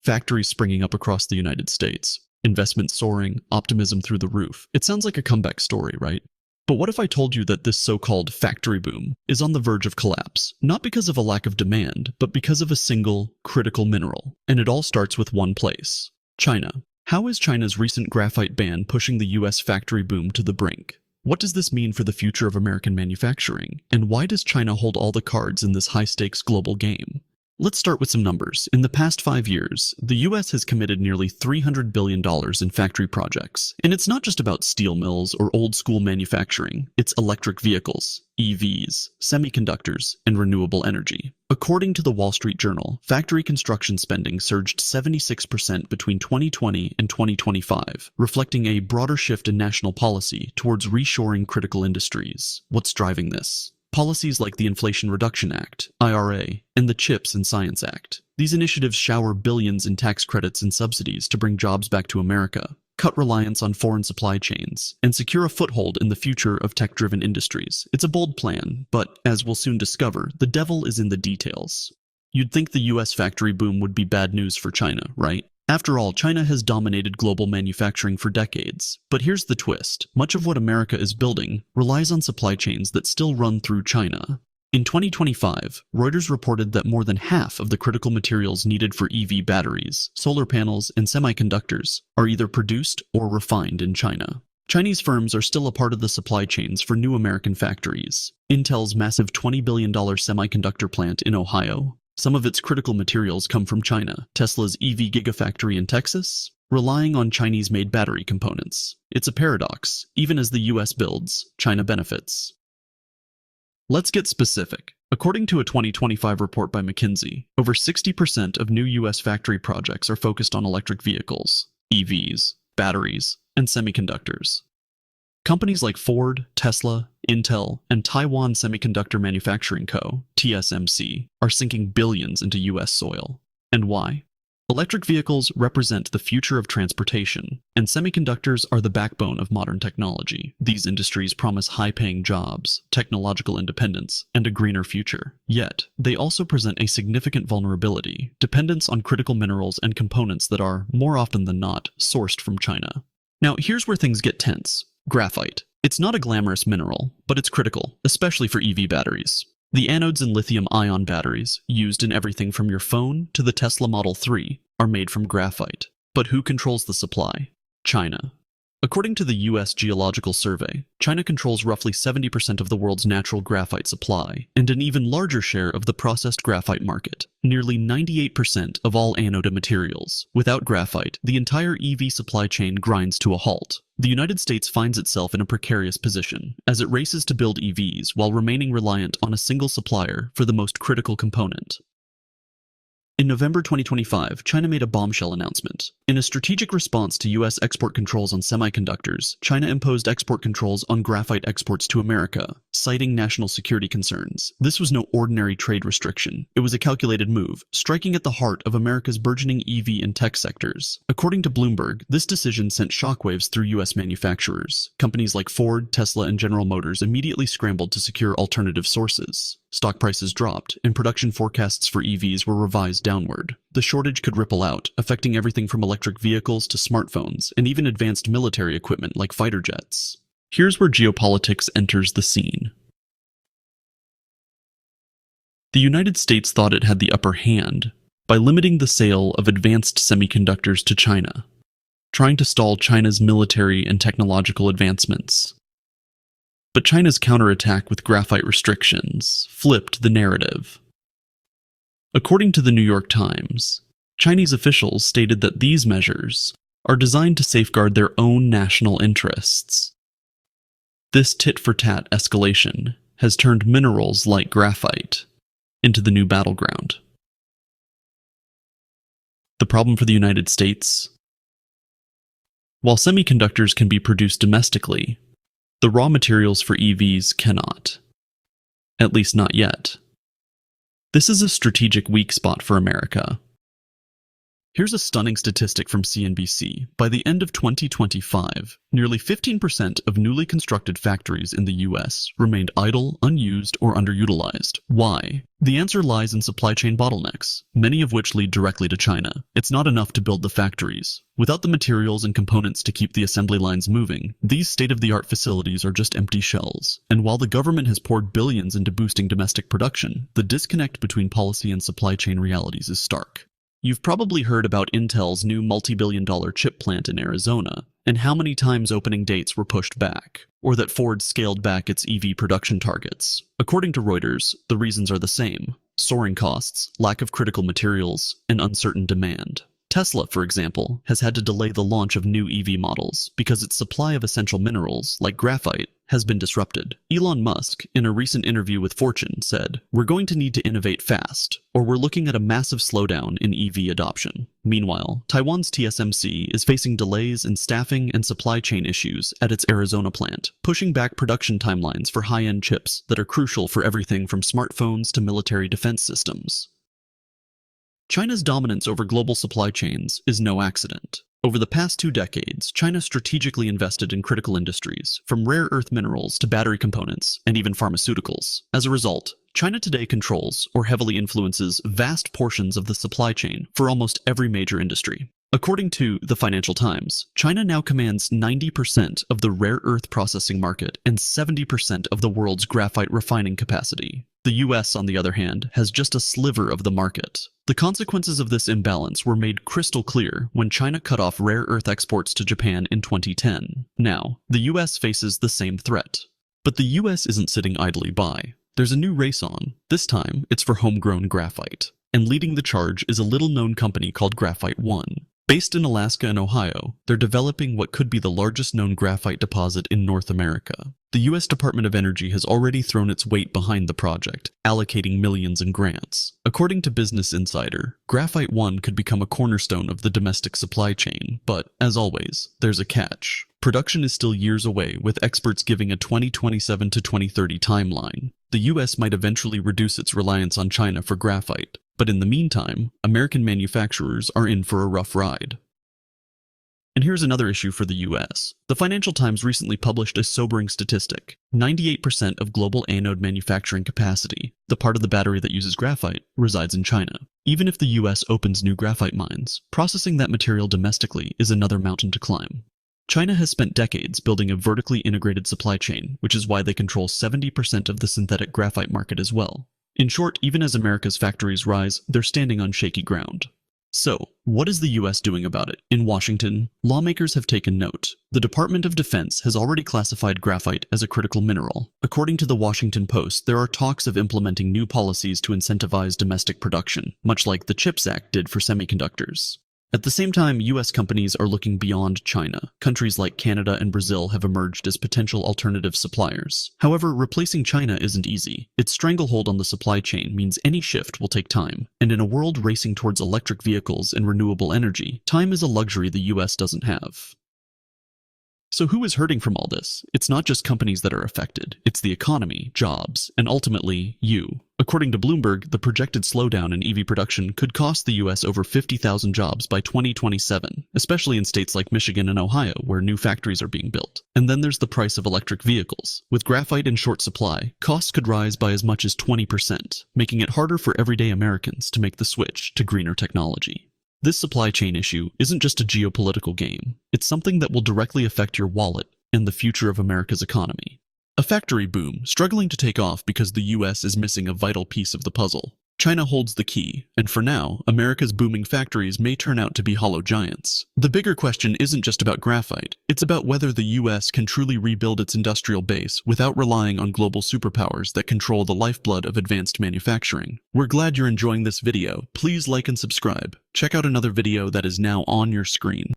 factories springing up across the United States, investment soaring, optimism through the roof. It sounds like a comeback story, right? But what if I told you that this so-called factory boom is on the verge of collapse, not because of a lack of demand, but because of a single, critical mineral? And it all starts with one place: China. How is China's recent graphite ban pushing the US factory boom to the brink? What does this mean for the future of American manufacturing? And why does China hold all the cards in this high-stakes global game? Let's start with some numbers. In the past 5 years, the US has committed nearly $300 billion in factory projects. And it's not just about steel mills or old-school manufacturing. It's electric vehicles, EVs, semiconductors, and renewable energy. According to the Wall Street Journal, factory construction spending surged 76% between 2020 and 2025, reflecting a broader shift in national policy towards reshoring critical industries. What's driving this? Policies like the Inflation Reduction Act, IRA, and the CHIPS and Science Act. These initiatives shower billions in tax credits and subsidies to bring jobs back to America, cut reliance on foreign supply chains, and secure a foothold in the future of tech-driven industries. It's a bold plan, but as we'll soon discover, the devil is in the details. You'd think the US factory boom would be bad news for China, right? After all, China has dominated global manufacturing for decades. But here's the twist. Much of what America is building relies on supply chains that still run through China. In 2025, Reuters reported that more than half of the critical materials needed for EV batteries, solar panels, and semiconductors are either produced or refined in China. Chinese firms are still a part of the supply chains for new American factories. Intel's massive $20 billion semiconductor plant in Ohio. Some of its critical materials come from China. Tesla's EV Gigafactory in Texas, relying on Chinese-made battery components. It's a paradox. Even as the US builds, China benefits. Let's get specific. According to a 2025 report by McKinsey, over 60% of new US factory projects are focused on electric vehicles, EVs, batteries, and semiconductors. Companies like Ford, Tesla, Intel, and Taiwan Semiconductor Manufacturing Co., TSMC, are sinking billions into US soil. And why? Electric vehicles represent the future of transportation, and semiconductors are the backbone of modern technology. These industries promise high-paying jobs, technological independence, and a greener future. Yet, they also present a significant vulnerability: dependence on critical minerals and components that are, more often than not, sourced from China. Now, here's where things get tense. Graphite. It's not a glamorous mineral, but it's critical, especially for EV batteries. The anodes in lithium-ion batteries, used in everything from your phone to the Tesla Model 3, are made from graphite. But who controls the supply? China. According to the US Geological Survey, China controls roughly 70% of the world's natural graphite supply, and an even larger share of the processed graphite market, nearly 98% of all anode materials. Without graphite, the entire EV supply chain grinds to a halt. The United States finds itself in a precarious position, as it races to build EVs while remaining reliant on a single supplier for the most critical component. In November 2025, China made a bombshell announcement. In a strategic response to US export controls on semiconductors, China imposed export controls on graphite exports to America, citing national security concerns. This was no ordinary trade restriction. It was a calculated move, striking at the heart of America's burgeoning EV and tech sectors. According to Bloomberg, this decision sent shockwaves through US manufacturers. Companies like Ford, Tesla, and General Motors immediately scrambled to secure alternative sources. Stock prices dropped, and production forecasts for EVs were revised downward. The shortage could ripple out, affecting everything from electric vehicles to smartphones, and even advanced military equipment like fighter jets. Here's where geopolitics enters the scene. The United States thought it had the upper hand by limiting the sale of advanced semiconductors to China, trying to stall China's military and technological advancements. But China's counterattack with graphite restrictions flipped the narrative. According to the New York Times, Chinese officials stated that these measures are designed to safeguard their own national interests. This tit-for-tat escalation has turned minerals like graphite into the new battleground. The problem for the United States? While semiconductors can be produced domestically, the raw materials for EVs cannot. At least not yet. This is a strategic weak spot for America. Here's a stunning statistic from CNBC. By the end of 2025, nearly 15% of newly constructed factories in the US remained idle, unused, or underutilized. Why? The answer lies in supply chain bottlenecks, many of which lead directly to China. It's not enough to build the factories. Without the materials and components to keep the assembly lines moving, these state-of-the-art facilities are just empty shells. And while the government has poured billions into boosting domestic production, the disconnect between policy and supply chain realities is stark. You've probably heard about Intel's new multi-billion-dollar chip plant in Arizona, and how many times opening dates were pushed back, or that Ford scaled back its EV production targets. According to Reuters, the reasons are the same: soaring costs, lack of critical materials, and uncertain demand. Tesla, for example, has had to delay the launch of new EV models because its supply of essential minerals, like graphite, has been disrupted. Elon Musk, in a recent interview with Fortune, said, "We're going to need to innovate fast, or we're looking at a massive slowdown in EV adoption." Meanwhile, Taiwan's TSMC is facing delays in staffing and supply chain issues at its Arizona plant, pushing back production timelines for high-end chips that are crucial for everything from smartphones to military defense systems. China's dominance over global supply chains is no accident. Over the past 2 decades, China strategically invested in critical industries, from rare earth minerals to battery components, and even pharmaceuticals. As a result, China today controls or heavily influences vast portions of the supply chain for almost every major industry. According to the Financial Times, China now commands 90% of the rare earth processing market and 70% of the world's graphite refining capacity. The US, on the other hand, has just a sliver of the market. The consequences of this imbalance were made crystal clear when China cut off rare earth exports to Japan in 2010. Now, the US faces the same threat. But the US isn't sitting idly by. There's a new race on. This time, it's for homegrown graphite. And leading the charge is a little-known company called Graphite One. Based in Alaska and Ohio, they're developing what could be the largest known graphite deposit in North America. The U.S. Department of Energy has already thrown its weight behind the project, allocating millions in grants. According to Business Insider, Graphite One could become a cornerstone of the domestic supply chain, but, as always, there's a catch. Production is still years away, with experts giving a 2027 to 2030 timeline. The U.S. might eventually reduce its reliance on China for graphite, but in the meantime, American manufacturers are in for a rough ride. And here's another issue for the US. The Financial Times recently published a sobering statistic. 98% of global anode manufacturing capacity, the part of the battery that uses graphite, resides in China. Even if the US opens new graphite mines, processing that material domestically is another mountain to climb. China has spent decades building a vertically integrated supply chain, which is why they control 70% of the synthetic graphite market as well. In short, even as America's factories rise, they're standing on shaky ground. So, what is the US doing about it? In Washington, lawmakers have taken note. The Department of Defense has already classified graphite as a critical mineral. According to the Washington Post, there are talks of implementing new policies to incentivize domestic production, much like the CHIPS Act did for semiconductors. At the same time, US companies are looking beyond China. Countries like Canada and Brazil have emerged as potential alternative suppliers. However, replacing China isn't easy. Its stranglehold on the supply chain means any shift will take time. And in a world racing towards electric vehicles and renewable energy, time is a luxury the US doesn't have. So who is hurting from all this? It's not just companies that are affected. It's the economy, jobs, and ultimately, you. According to Bloomberg, the projected slowdown in EV production could cost the US over 50,000 jobs by 2027, especially in states like Michigan and Ohio, where new factories are being built. And then there's the price of electric vehicles. With graphite in short supply, costs could rise by as much as 20%, making it harder for everyday Americans to make the switch to greener technology. This supply chain issue isn't just a geopolitical game. It's something that will directly affect your wallet and the future of America's economy. A factory boom struggling to take off because the US is missing a vital piece of the puzzle. China holds the key, and for now, America's booming factories may turn out to be hollow giants. The bigger question isn't just about graphite. It's about whether the US can truly rebuild its industrial base without relying on global superpowers that control the lifeblood of advanced manufacturing. We're glad you're enjoying this video. Please like and subscribe. Check out another video that is now on your screen.